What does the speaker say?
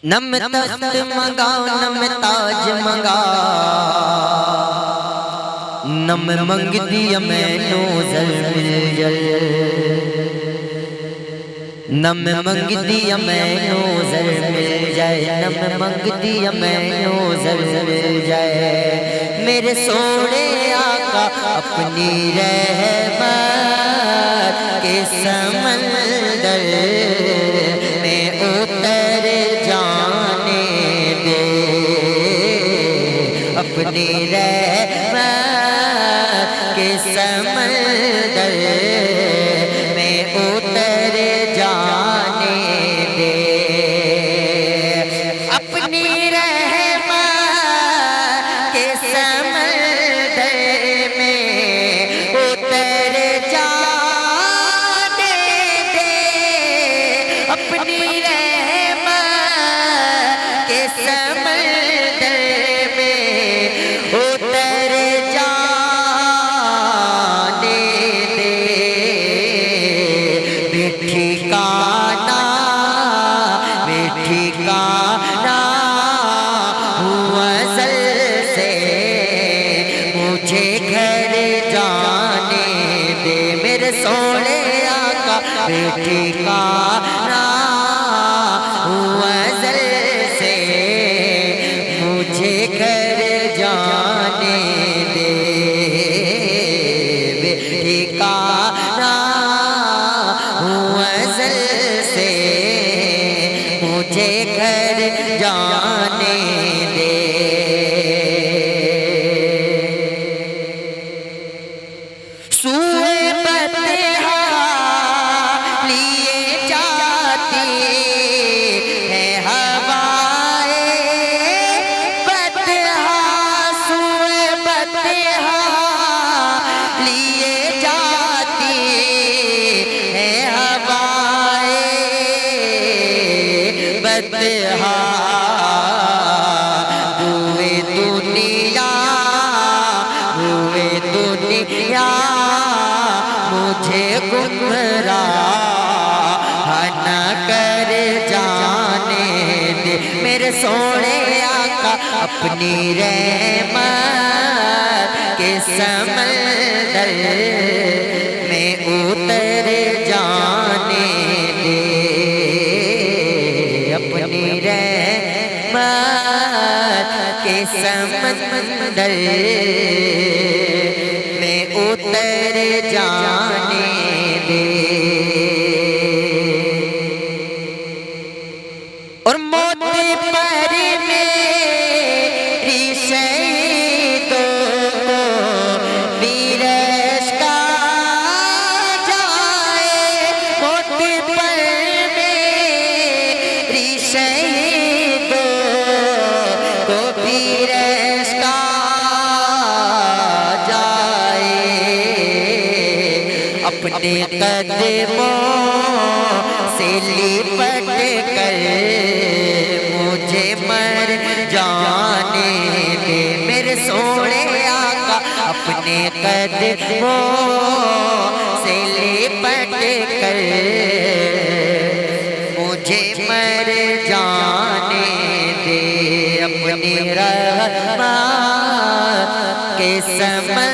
न मैं तख्त मंगा न मैं ताज मंगा, न मैं मंगदी मैनू जल मिल जाए, न मैं मंगदी मैनू जल मिल जाए, न मैं मंगदी मैनू जल मिल जाए। मेरे सोने आका अपनी रहमत के समंदर में उतर जाने दे, अपनी रहमत के समंदर में उतर जाने दे, अपनी रहमत के समंदर में उतर जाने दे, अपनी रहमत के समंदर में उतर जाने दे। ठिकाना ठिकाना हुआ अज़ल से मुझे घर जाने दे, मेरे सोने आका ठिकाना हुआ अज़ल से मुझे घर जाने दे, ठिकाना अज़ल से मुझे घर जाने दे। सूए बतहा लिए जाती है हवाएं बतहा, सूए बतहा लिए जाती है बतहा, हुए दुनिया मुझे गुमराह न कर जाने दे, मेरे सोने आका अपनी रहमत के समंदर में उतर जाने दे, अपनी रहमत के समंदर में उतर जाने दे। और मौत पर मेरी शहीदों को वीरश का जाए, मौत पर मेरी शहीदों को वीरश का जाए, अपने कदमों से लिपट कर मुझे मर जाने दे, मेरे सोने आका अपने कदमों से लिपट कर मुझे मर जाने दे, अपनी रहमत के समय